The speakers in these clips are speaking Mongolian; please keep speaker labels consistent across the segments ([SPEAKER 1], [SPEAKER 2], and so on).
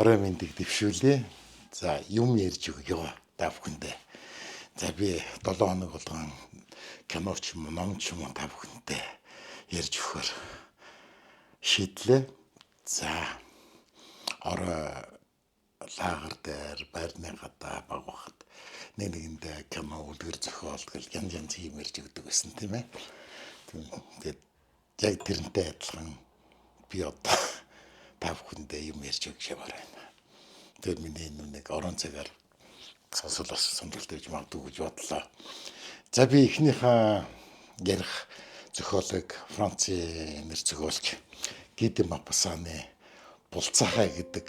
[SPEAKER 1] Орой мэндийг дэвшүүлээ. За юм ярьж өгье та бүхэндээ. За би 7 хоног болгон кино ч юм уу, ном ч юм уу та бүхэндээ ярьж өгөхөөр шийдлээ. За орой лагер дээр байрны гадаа баг бахад нэгэндээ кино үлгэр зохиол гэл янз юм ярьж өгдөг байсан тийм ээ. Тэгээд яг тэрнтэй адилхан би одоо та бүхэндээ юм ярьж өгөх юмар байна. Тэр миний нэг орон цагаар сонсол бас сонирхолтой гэж магадгүй гэж бодлоо. За би эхнийхээ ярих зохиолыг Францын нэр зохиолч Ги де Мопассаны Булцаахай гэдэг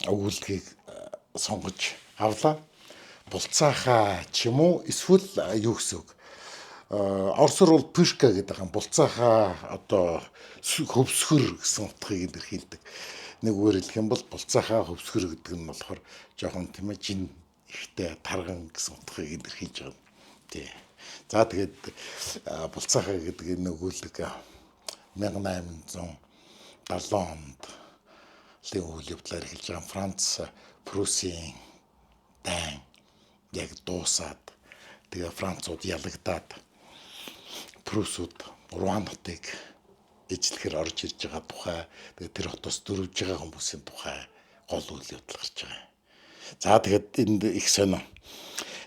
[SPEAKER 1] өгүүлгийг сонгож авлаа. Булцаахай ч юм уу эсвэл юу гэсэн үг. Оросоор бол пышка гэдэг юм. Булцаахай одоо хөвсгөр гэсэн утгыг илэрхийлдэг. Нэг үгээр хэлэх юм бол булцаахай хөвсгөр гэдэг нь болохоор жоохон тийм ээ жин ихтэй тарган гэсэн утгыг илэрхийлж байгаа. Тий. За тэгээд булцаахай гэдэг энэ өгүүлэг 1870 онд үйл явдлаар эхэлж байгаа Франц Пруссийн дайн яг дуусаад тэгээ Францууд ялагдаад Пруссууд Руан хотыг эзлэхээр орж ирж байгаа тухай тэгээ тэр хотоос дөрвж байгаа хүмүүсийн тухай гол үйл явдал гарч байгаа. За тэгээд энд их сонио.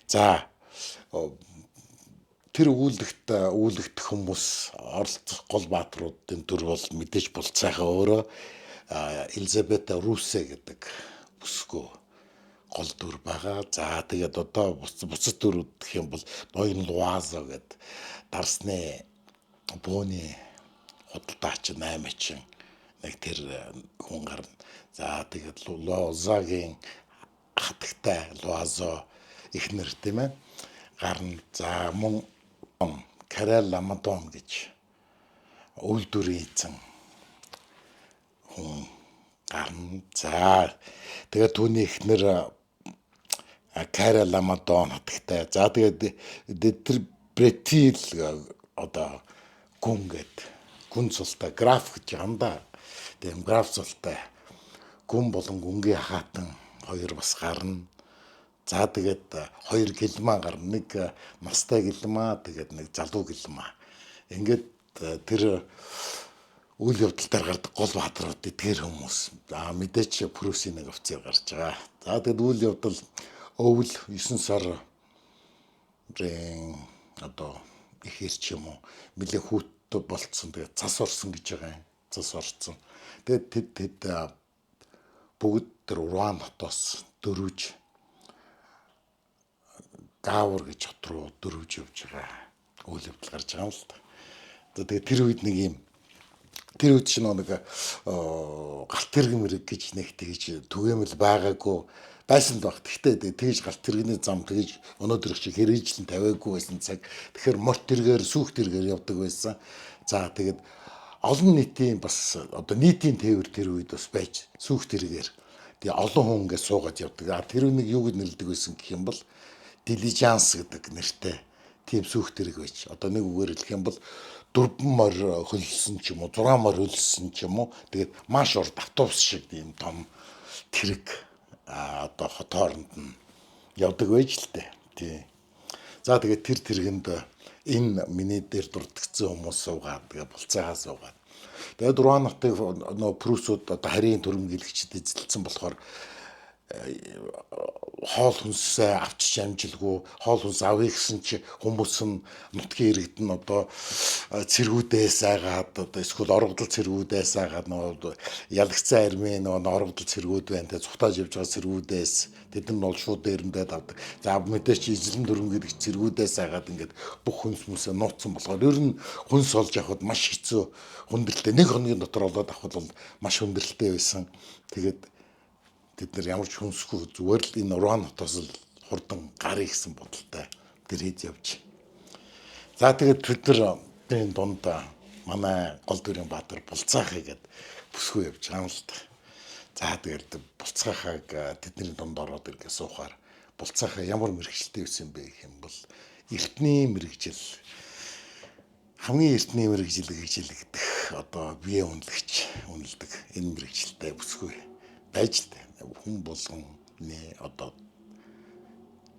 [SPEAKER 1] За тэр үүлэгдэх хүмүүс оролцох гол баатруудын дүр бол мэдээж булцаахай өөрөө Елизабета Русе гэдэг бүсгүй гол дүр байгаа. За тэгээд одоо бусад дүрүүд гэх юм бол ноён Луазо гэдэг дарсны бөөний худалдаач 8-чин нэг тэр хүн гарна. За тэгээд Лозагийн хатагтай Луазо ихнэр тийм ээ гарна. За мөн Карел Ламадон гэж үйлдвэрийн эзэн хүн гарна. За тэгээд түүний ихнэр Карел Ламадон хатагтай. За тэгээд тэр Бретил одоо гүн гэдэг гүн цултай граф гэж юм да. Тэгээд граф цултай гүн болон гүнгийн хаатан хоёр бас гарна. За тэгээд хоёр гэлмаа гарна. Нэг настай гэлмаа, тэгээд нэг залуу гэлмаа. Ингээд тэр үйл явдал дээр гардаг гол баатрууд эдгээр хүмүүс. Мэдээч Пруссийн нэг офицер гарч байгаа. За тэгээд үйл явдал өвөл 9 сарын одоо ихэр ч юм уу нэлээ хүүт болцсон. Тэгээд цас орсон гэж байгаа юм. Цас орсон. Тэгээд тэд бүгд тэр Руан хотоос дөрвж Гавр гэж хот руу дөрвж явж байгаа үйл явдал гарч байгаа юм л та. Тэгээд тэр үед нэг юм тэр үед ч нэг галт тэрэг мэрэг гэж нэг тэгж түгээмэл байгаагүй байсан л баг. Гэхдээ тэгж галт тэрэгний зам тэгж өнөөдөр шиг хэрэгжлэн тавиагүй байсан цаг. Тэгэхээр морт тэргээр сүүх тэргээр явдаг байсан. За тэгээд олон нийтийн бас одоо нийтийн тээвэр тэр үед бас байж сүүх тэргээр тэгээ олон хүн ингээд суугаад явдаг. Тэр нэг юу гэж нэрлэдэг байсан гэх юм бол дилижанс гэдэг нэртэй тийм сүүх тэрэг байж. Одоо нэг үгээр хэлэх юм бол 4 морь хөлсөн ч юм уу 6 морь хөлсөн ч юм уу тэгээд маш урд автобус шиг тийм том тэрэг одоо хот хооронд нь явдаг байж л дээ. Тий. За тэгээд тэр тэрэгэнд энэ миний дээр дурдгцсан хүмүүс суугаад тэгээд булцаахаа суугаад. Тэгээд Руан хотыг нөө Пруссууд одоо харийн төрөмгийлэгчд эзэлсэн болохоор хоол хүнсээ авчиж амжилгүй хоол хүнс авъя гэсэн чи хүмүүс нь нутгийн иргэд нь одоо цэргүүдээс айгаад одоо эсвэл орогдол цэргүүдээс айгаад нөгөө ялгцсан армийн нөгөө орогдол цэргүүд байна те цухтааж явж байгаа цэргүүдээс тэд нар бол шууд дээрэндээ давдаг. За мэдээч эзлэн төрөмгийлэгч цэргүүдээс айгаад ингээд бүх хүнс мүсээ нууцсан болохоор ер нь хүнс олж авахд маш хэцүү хүндрэлтэй нэг хоногийн дотор олоод авах бол маш хүндрэлтэй байсан. Тэгээд тэд нар ямар ч хүнсгүй зүгээр л энэ Руан хотоос л хурдан гарыг гэсэн бодолтой тэр хэд явж. За тэгээд бид нар энэ дунд манай гол дүрийн баатар Булцаахай гэдэг бүсгүй явж байгаа юм л та. За тэгээд Булцаахайг тэдний дунд ороод иргээ суухаар Булцаахай ямар мэрэгчлээ байсан бэ гэх юм бол эртний мэрэгжил хамгийн эртний мэрэгжил гэж хэлэгдэх одоо бие үнэлдэг энэ мэрэгчлээ бүсгүй байж л хүн болгон одоо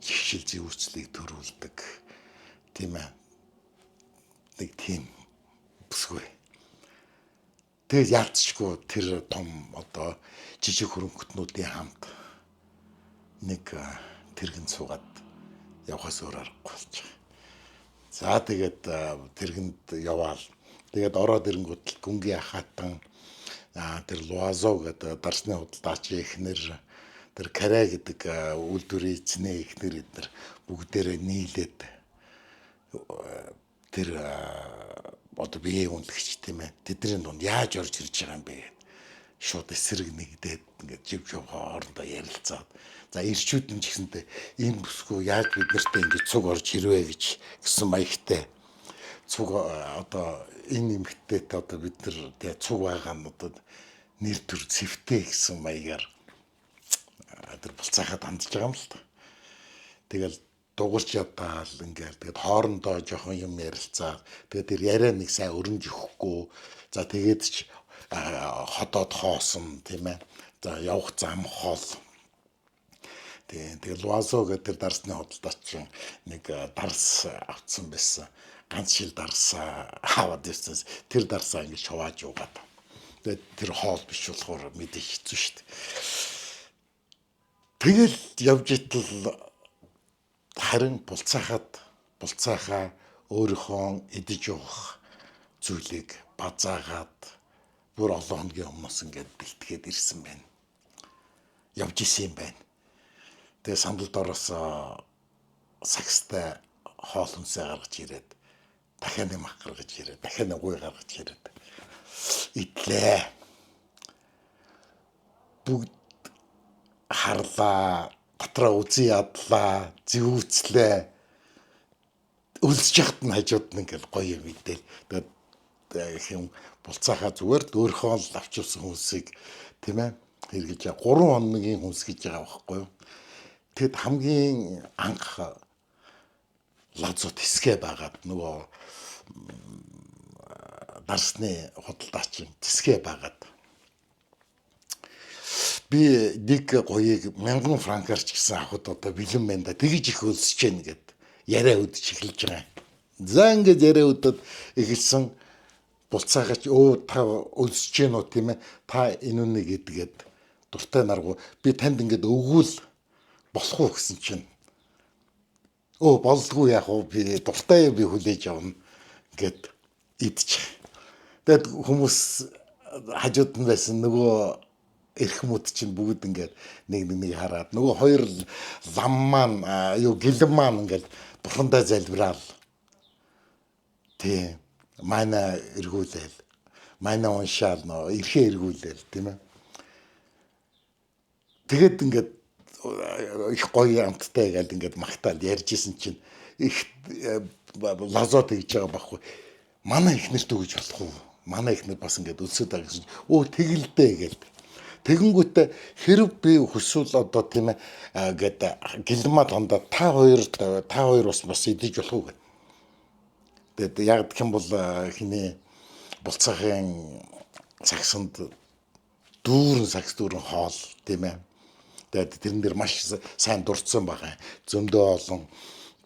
[SPEAKER 1] жишэл зүйцлийг төрүүлдэг тийм ээ нэг тийм бүсгүй. Тэгээд яалтчгүй тэр том одоо жижиг хөрөнгөтнүүдийн хамт нэг тэргэн цугаад явахаас өөр аргагүй болж байгаа. За тэгээд тэргэнд яваал. Тэгээд ороод ирэнгүүт гүнгийн ахаатан тэр Луазо гэдэг дарсны худалдаач ихнэр тэр Каре гэдэг үйлдвэрийн эзнээ ихнэр эднэр бүгдээрээ нийлээд тэр одоо бие үнэлэгч тийм ээ тэдний дунд яаж орж ирж байгаа юм бэ гэд шууд эсрэг нэгдээд ингээд жив хоорондоо ярилцаад за ирчүүд нь ч гэсэнтэй энэ бүсгүй яаж бид нартай ингэж цуг орж ирвэ гэсэн маягтай цуг одоо энэ эмгтээт одоо бид нар тэгээ цуг байгаа нь одоо нэр төр цэвтэй гэсэн маягаар тэр булцаахад хандж байгаа юм л та. Тэгэл дуурч явдаал ингээл тэгээд хоорондоо жоохон юм ярилцаа. Тэгээд тэр яриа нэг сайн өрнж өгөхгүй. За тэгээд ч ходоод хоосон тийм ээ. За явах зам хоол. Тэгээд Луазо гэдэг тэр дарсны худалдаач нэг дарс авцсан байсан. Ганц шил дарс аваад ирсэн. Тэр дарсаа ингэж хувааж юугаад. Тэгээд тэр хоол биш болохоор мэдээж хэцүү шүү дээ. Тэгэл явж итэл харин булцаахаа өөрийнхөө идэж явах зүйлийг базаагаад бүр олон хоногийн өмнөөс ингээд бэлтгээд ирсэн байна. Явж исэн юм байна. Тэгээ сандалд ороос сакстай хоол хүнсээ гаргаж ирээд дахиад юм гаргаж ирээд дахиад гуй гаргаж ирээд идлээ. Бүгд харлаа, дотроо үзий ядлаа, зэвүүцлээ. Үлсэж яхад нь хажууд нь ингээл гоё юм идэл. Тэгээд хэм булцаахаа зүгээр өөрхөн л авчирсан хүнсийг тийм ээ хэрэгж 3 хоногийн хүнс гэж байгаа байхгүй юу. Тэгэд хамгийн анх лазот хэсгээ байгаад нөгөө дарсны худалдаач хэсгээ байгаад би нэг гоёыг 1000 франкаар ч гэсэн авахд одоо бэлэн байна да. Тэгж их өлсөж гэнэ гэд яриа өдөж эхэлж байгаа. За ингэж яриа өдөд эхэлсэн булцаагач та өлсөж гэнэ үү тийм ээ. Та энэ үнэ гэдгээд дуртай наргу би танд ингэж өгвөл болох уу гэсэн чинь болдгүй яах вэ би дуртай би хүлээж авна гэд идчих. Тэгэд хүмүүс хажууд нь байсан нөгөө эрхмүүд чинь бүгд ингээд нэг хараад нөгөө хоёр лам маань гэлэн маань ингээд бурхандаа залбираал. Тий. Манай эргүүлээл. Манай уншаал нөө эрхээ эргүүлээл тийм ээ. Тэгэд ингээд их гоё амттай гал ингээд магтаал ярьжсэн чинь их лазот гэж байгаа байхгүй. Манай ихнэрт өгж болох уу? Манай ихнэр бас ингээд өлсөд байгаа гэсэн. Тэгэлдээ гээл. Тэгэнгүүтээ хэрв би хүсвэл одоо тийм ээ гээд гэлмаа тондоо та хоёр бас идэж болох уу гэд. Тэгээд яг гэх юм бол хиний булцаахын саксанд сакс дүүрэн хоол тийм ээ. Тэгээд тэрэн дээр маш сайн дурдсан байгаа. Зөндөө олон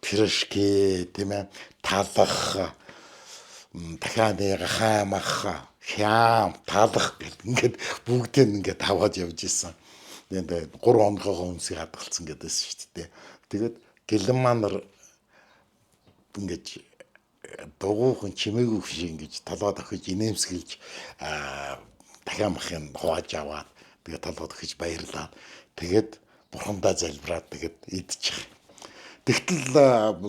[SPEAKER 1] пирожки тийм ээ талах дахиад хаймах хям талах гэдэг ингээд бүгдээ ингээд таваад явж исэн. Тэгээд 3 хоногоо хүнсийг хадгалсан гэдээсэн шүү дээ. Тэгээд гэлэн манар ингээд дугуйхан чимээгүй шиг ингэж толгойд охиж инээмсэглэж дахиад махын хувааж аваад тэгээд толгойд охиж баярлаад тэгээд бурхандаа залбираад тэгээд идчих. Тэгтэл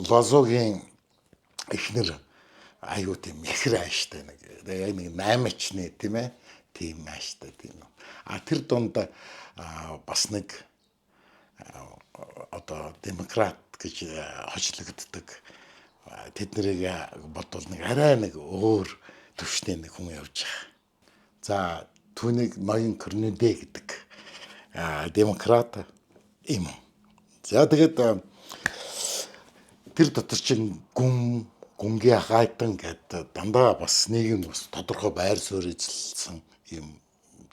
[SPEAKER 1] Лозогийн эхнэр аюу тийм ихэр ааштай нэг 8-чны тийм ээ тийм ааштай тийм. Тэр донд бас нэг одоо демократ гэж хочлогддог тэднийг бодвол нэг арай нэг өөр төвшний нэг хүн явж байгаа. За түүнийг ноён Корнүдэ гэдэг демократ юм. За тэгээд тэр дотор чинь гүн гүнгийн хайтан гэдэг дандаа бас нийгэм бас тодорхой байр суурь эзэлсэн юм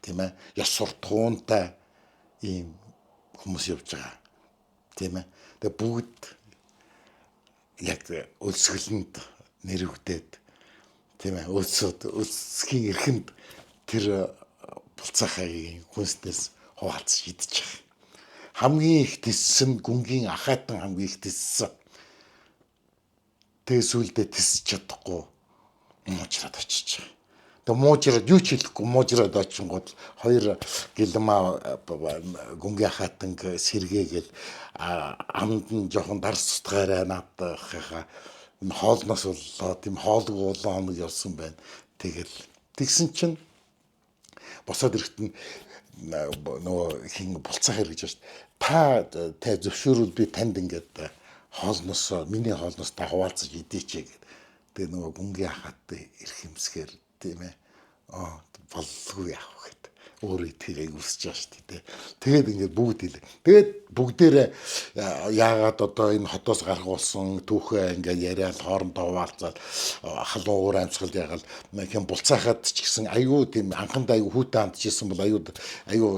[SPEAKER 1] тийм ээ ёс суртахуунтай ийм хүмүүс явж байгаа тийм ээ. Тэгээ бүгд яг өлсгөлөнд нэрвэгдээд тийм ээ өлсгийн эрхэнд тэр булцаахагийн хүнснээс хуваалцаж идчих. Хамгийн их тиссэн гүнгийн ахайтан хамгийн их тиссэн. Тэгээ сүулдэ тисч чадахгүй муужраад очиж байгаа. Тэгээ муужраад юу ч хэлэхгүй муужраад очингууд хоёр гэлмаа гүнгийн хатанг сэргээгээл амд нь жоохон дарс тутгаарай наадахаа энэ хоолноос болоо тийм хоолгүй улаан хоног явсан байна. Тэгэл тэгсэн чинь босоод ирэхэд нь нөгөө хин булцаах хэрэг гэж байна шүү дээ. Та зөвшөөрвөл би танд ингээд миний хоолноос та хуваалцаж идээч гэдэг. Тэгээ нөгөө гүнгийн хахад ирэх юмсгээр тийм ээ. Болгүй яах вэ гэдэг. Өөрөө итгэхийг үсэж байгаа шүү дээ. Тэгээд ингээд бүгд хэлээ. Тэгээд бүгдээрээ яагаад одоо энэ хотоос гаргуулсан түүхээ ингээд яриад хоорондоо хуваалцаад халуун уур амьсгал ягаал хин булцаахад ч гэсэн аюу тийм анханд аюу хүүтэй хамтжсэн бол аюу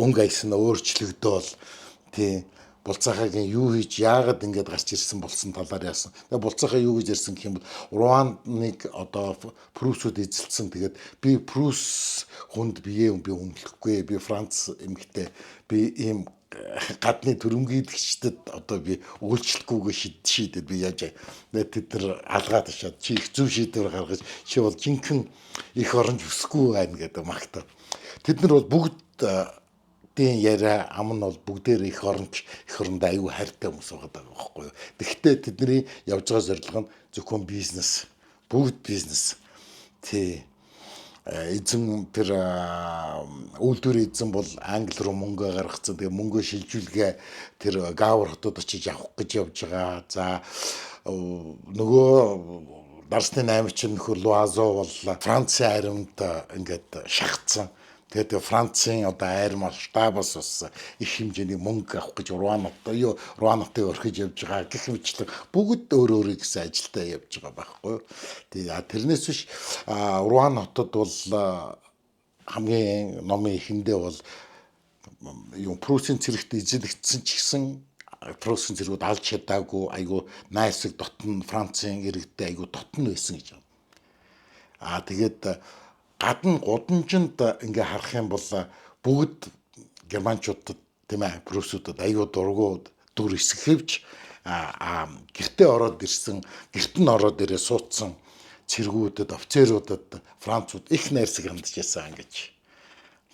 [SPEAKER 1] өнгө айсан өөрчлөгдөөл тийм булцаахагийн юу хийж яагаад ингэж гарч ирсэн болсон талаар яасан. Тэгээ булцаахаа юу гэж ирсэн гэх юм бол Руандыг одоо прусууд эзэлсэн. Тэгээд би прус хүнд биеэ би үнэлэхгүй. Би Франц эмэгтэй би ийм гадны төрөмгийдэгчдэд одоо би үйлчлэхгүйгээ шийдээд би яаж тэд нар алгаад очиад чи их зөв шийдвэр гаргаж чи бол жинхэнэ их оронж өсөхгүй байна гэдэг магтаа. Тэд нар бол бүгд тийм яриа ам нь бол бүгдээр их оронч их оронд аюу хайртай хүмүүс байгаа байхгүй юу. Тэгэхдээ тэдний явж байгаа зорилго нь зөвхөн бизнес. Бүгд бизнес. Тий. Эзэн тэр үйлдвэр эзэн бол Англи руу мөнгө гаргацсан. Тэгээ мөнгөө шилжүүлгээ тэр Гавр хотод очиж авах гэж явж байгаа. За нөгөө Дарсны 8 чин нөхөр Луазо бол Францын аримд ингээд шахацсан. Тэгээд Францын одоо айр масштабаас бас их хэмжээний мөнгө авах гэж Руанатыг орхиж явж байгаа гэх мэтлэн бүгд өөр гэсэн ажилдаа явж байгаа байхгүй юу. Тэрнээс биш Руан хотод бол хамгийн номын эхэндээ бол Прусын цэрэгт эзэлэгдсэн ч гэсэн Прусын цэргүүд алж чадаагүй айгүй найсаг дотн Францын иргэдээ айгүй дотн байсан гэж байна. Тэгээд гадна гудамжинд ингээ харах юм бол бүгд германчуудад тийм ээ прусуудад аюу дургуу дүр эсгэвч гэртээ ороод ирсэн гэрт нь ороод ирээ суудсан цэргүүдэд офицеруудад Францууд их найрсаг хандж яасан гэж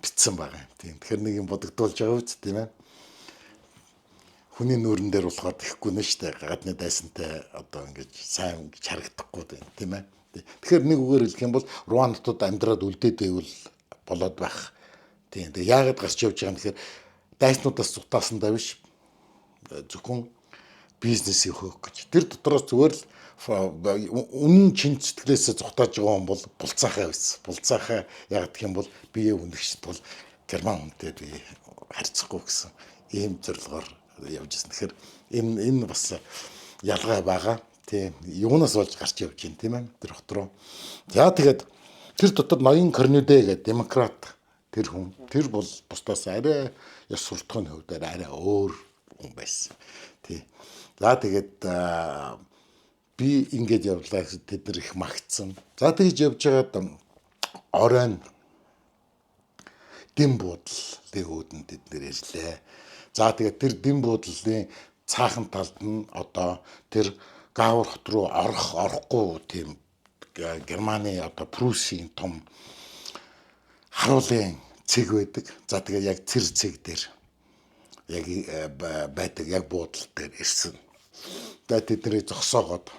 [SPEAKER 1] битсэн байгаа. Тийм тэгэхээр нэг юм бодогдуулж байгаа үст тийм ээ. Хүний нүүрэн дээр болохоор тэхгүй нэ штэ гадны дайсантай одоо ингэж сайн гэж харагдахгүй тийм ээ. Тэгэхээр нэг үгээр хэлэх юм бол Руандууд амьдраад үлдээд байвал болоод байх. Тийм. Тэгээ яагаад гарч явж байгаа юм тэгэхээр дайснуудаас зутаасандаа биш зөвхөн бизнесийг хөөх гэж. Тэр дотроос зүгээр л үнэн чин сэтгэлээсээ зугатааж байгаа юм бол булцаахаа байсан. Булцаахаа яагаад гэх юм бол бие үнэгчд бол герман хүнтэй би харьцахгүй гэсэн ийм зорилгоор явж ирсэн. Тэгэхээр энэ бас ялгаа байгаа. Тийм юунаас болж гарч явж байна тийм ээ тэр хот руу. За тэгээд тэр дотор ноён Корнюдэ гэдэг демократ тэр хүн тэр бол бусдаас арай ёс суртахууны хувьд арай өөр хүн байсан. Тий. За тэгээд би ингэж явлаа гэхэд тэд нар их магтсан. За тэгж явж байгаад оройн дэм буудлын үүдэн тэд нэр ирлээ. За тэгээд тэр дэм буудлын цаахан талд нь одоо тэр Гавр хот руу орохгүй тийм Германы одоо Пруссийн том харуулын цэг байдаг. За тэгээ яг цэр цэг дээр яг байдаг яг буудал дээр ирсэн. Тэгээд тэдний зогсоогоод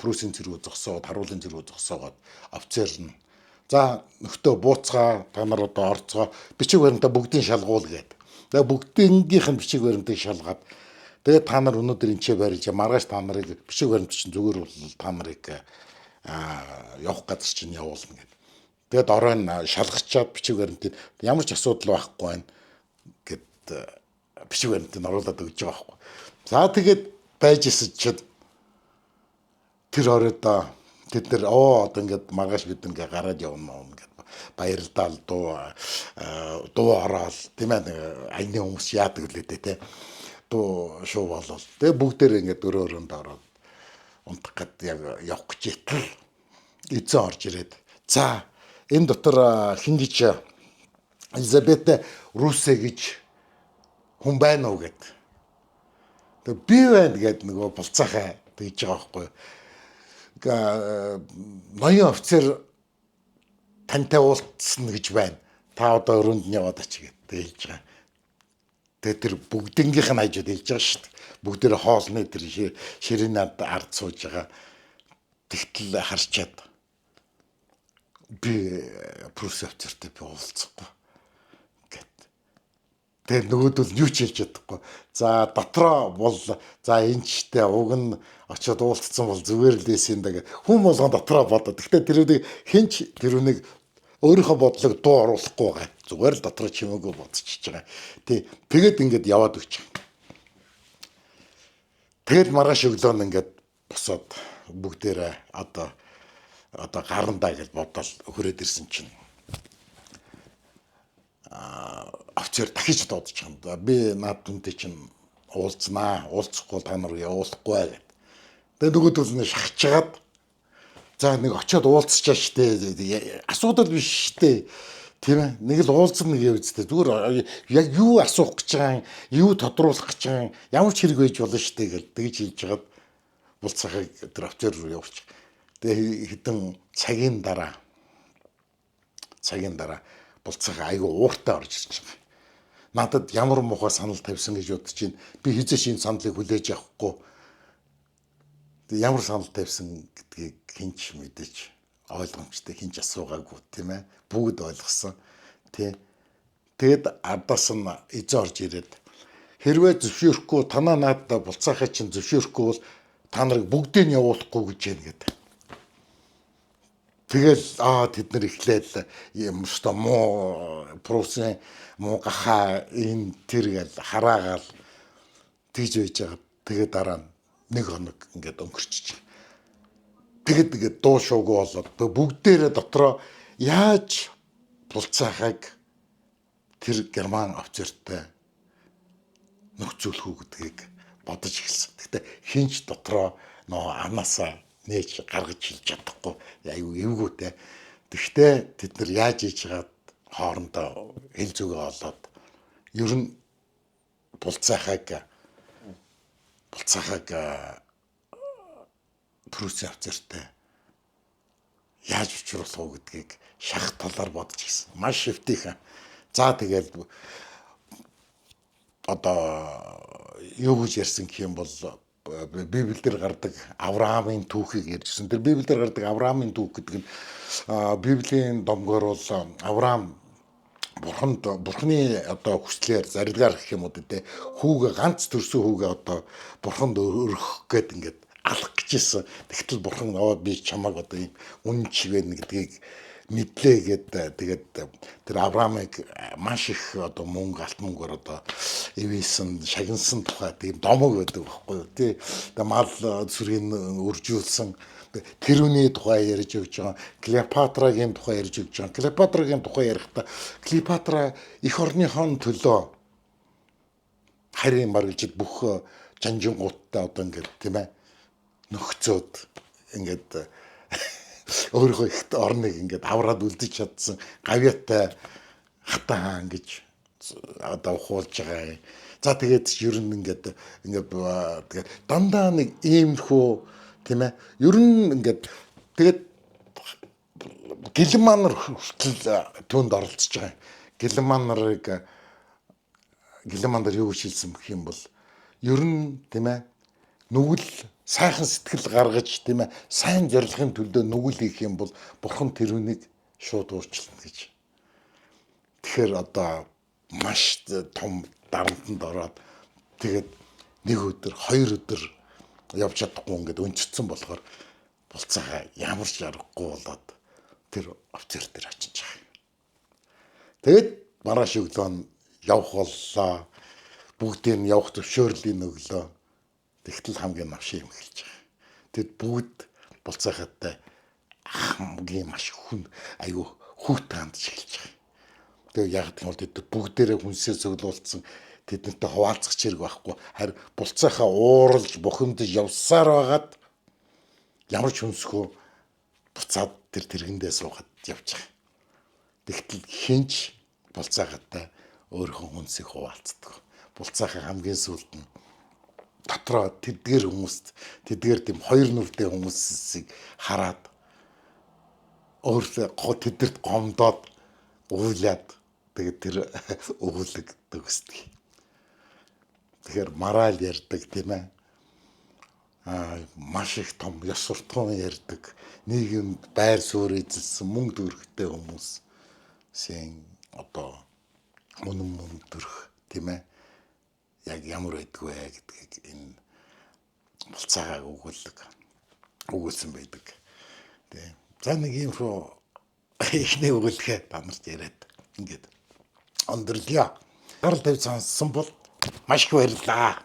[SPEAKER 1] Пруссийн цэргүүд зогсоогоод харуулын цэргүүд зогсоогоод офицер нь за нөхдөө бууцгаа та нар одоо орцгоо бичиг баримтаа бүгдийг шалгуул гээд. Тэгээд бүгдийнхийнх нь бичиг баримтыг шалгаад тэгээд та нар өнөөдөр энэ ч барьж маргааш та нарыг бичиг баримт чинь зүгээр бол та нарыг явах газар чинь явуулна гэдэг. Тэгээд оройн шалгачаад бичиг баримтыг ямар ч асуудал байхгүй байна гэд бичиг баримтыг оруулаад өгч байгаа байхгүй. За тэгээд байж ирсэн чинь тэр оройдоо тэд нар одоо ингээд маргааш бид ингээ гараад явна ингээд баярлалаа дуу ороод тийм ээ аяны хүмүүс яадаг лээ те дуу шуу болол тэгээ бүгдээр ингээд өрөөрөнд ороод унтах гэд яг явах гэж итэл эзэн орж ирээд за энэ дотор хин гэж Елизабет Русе гэж хүн байна уу гэд. Тэгээ би байна гэд нөгөө болцаахаа тэгж байгаа байхгүй. Ноён офицер тантай уулзсан гэж байна. Та одоо өрөөнд нь яваад ач гэд хэлж байгаа. Тэгээ тэр бүгднгийнх нь хажууд хэлж байгаа шүү дээ. Бүгдээр хоолны тэр ширинад ард сууж байгаа. Тэгтэл харчаад би Прус офицертэй би уулзахгүй. Тэгээ нөгөөдөл юу ч хэлж чадахгүй. За дотроо бол за энэчтэй уг нь очиод уулзсан бол зүгээр л байсан даа. Хүн болгон дотроо бодоо. Гэхдээ тэрүүнийг хинч тэрүүнийг өөрийнхөө бодлого дуу оруулахгүй байгаа. Зүгээр л дотроо чимээгүй бодчихж байгаа. Тий. Тэгээд ингээд яваад өгч. Тэгээд маргааш өглөө ингээд босоод бүгдээрээ одоо гарандаа гэж бодоод хүрээд ирсэн чинь офицер дахиж дуудаж чамд. Би наад түнтэй чинь уулзнаа. Уулзахгүй та нар явуулахгүй гэд. Тэгээ нөгөөдөл нь шахчихад за нэг очиод уулзчаа штэ. Асуудал биш штэ. Тийм ээ. Нэг л уулзсан нэг юм үстэй. Зүгээр яг юу асуух гэж байгаа, юу тодруулах гэж байгаа, ямар ч хэрэг байж болно штэ гэж тэгж хэлж хагаад булцахыг тэр офицер руу явуулчих. Тэгээ хэдэн цагийн дараа булцах айгу ууртай орж ирж байгаа. Надад ямар муухай санал тавьсан гэж бодож байна. Би хизээш энэ саналыг хүлээж авахгүй. Ямар санал тавьсан гэдгийг хинч мэдээж ойлгомжтой хинч асуугаагүй тийм ээ. Бүгд ойлгосон. Тий. Тэгэд ардаас нь эзэн орж ирээд хэрвээ зөвшөөрөхгүй танаа надад булцаахаа чинь зөвшөөрөхгүй бол та нарыг бүгдийг нь явуулахгүй гэж байна гэдэг. Тэгэл тэд нар ихлээл юм шүү дээ муу Прусын муу гахаа энэ тэр гэл хараагаал тэгж байж байгаа. Тэгээд дараа нь нэг хоног ингээд өнгөрчихөж. Тэгээд дуу шуугүй болоод бүгдээрээ дотроо яаж булцаахыг тэр герман офицертай нөхцөлөх үү гэдгийг бодож эхэлсэн. Гэхдээ хинч дотроо нөө анаасаа нээж гаргаж хэлж чадахгүй аюу эвгүүтэй. Тэгвэл тэд нар яаж хийж хагаад хоорондоо хэл зүгээ олоод ер нь булцаахыг Прусын офицертай яаж учруулах уу гэдгийг шах талаар бодож ирсэн. Маш шивтийхэн. За тэгэл одоо юу гэж ярьсан гэх юм бол Библиэлд гардаг Авраамын түүхийг ярьжсэн. Тэр Библиэлд гардаг Авраамын түүх гэдэг нь Библийн домгоор бол Авраам бурхны одоо хүслээр зарилгаар гэх юм уу те хүүгээ ганц төрсөн хүүгээ одоо бурханд өргөх гээд ингээд алах гэжсэн. Тэгтэл бурхан би чамайг одоо ийм үн чигээр гэдгийг мэдлээ тэгээд тэр Авраамыг маш их одоо мөнгө алт мөнгөөр одоо ивээсэн шагнасан тухай тийм домог байдаг байхгүй юу тий. Тэгээд мал сүргийг үржүүлсэн тэрүүний тухай ярьж өгч байгаа. Клеопатрагийн тухай ярьж өгч байгаа. Клеопатрагийн тухай ярихдаа Клеопатра эх орныхон төлөө харийн маргалжид бүх жанжингуудтай одоо ингээд тийм ээ нөхцөөд ингээд өөрийнхөө их орныг ингээд авраад үлдэж чадсан гавьяатай хатан хаан гэж одоо ухуулж байгаа. За тэгээд ер нь ингээд тэгээд дандаа нэг иймэрхүү тийм ээ ер нь ингээд тэгээд гэлэн маань нар хүртэл түүнд оролцож байгаа. Гэлэн маань нар юу гэж хэлсэн гэх юм бол ер нь тийм ээ нүгэл сайхан сэтгэл гаргаж тийм ээ сайн зорилгын төлөө нүгэл хийх юм бол бурхан тэрүүнийг шууд уучлана гэж. Тэгэхээр одоо маш том дарамтанд ороод тэгээд нэг өдөр хоёр өдөр явж чадахгүй ингээд өнцгдсэн болохоор булцаага ямар ч аргагүй болоод тэр офицер дээр очиж байгаа. Тэгээд маргааш өглөө нь явах боллоо. Бүгдийг явах зөвшөөрлийг өглөө. Тэгтэл хамгийн навшиг юм эхэлж байгаа. Тэгэд бүгд болцоохотой хамгийн маш хүн аюу хүүтэй хандж эхэлж байгаа. Тэгээ яг тийм бол тэд бүгдээрээ хүнсээ цуглуулсан тэднэртэй хуваалцах чирэг байхгүй. Харин болцоохоо ууралж бухимдаж явсаар байгаад ямар ч хүнсгүй буцаад тэр тэргэндээ суугаад явж байгаа. Тэгтэл хинч болцоохотой өөрийнхөө хүнсийг хуваалцдаг. Болцоохоо хамгийн сүүлд нь дотроо тэдгээр хүмүүст тэдгээр тийм хоёр нүртэй хүмүүсийг хараад өөртөө тэдэрт гомдоод уйлаад тэгээд тэр өгүүлэг төгсдөг. Тэгэхээр мораль ярьдаг тийм ээ. Маш их том ёс суртахуун ярьдаг. Нийгэмд байр суурь эзэлсэн мөнгө төрхтэй хүмүүсийн одоо үнэн төрх тийм ээ. Яг ямар байдгүй вэ гэдгийг энэ болцаагаа өгүүлсэн байдаг. Тийм. За нэг юм руу ихний өгүүлгээ танарт яриад ингээд өндөрлөё. Гарал тавьж сонссон бол маш их баярлалаа.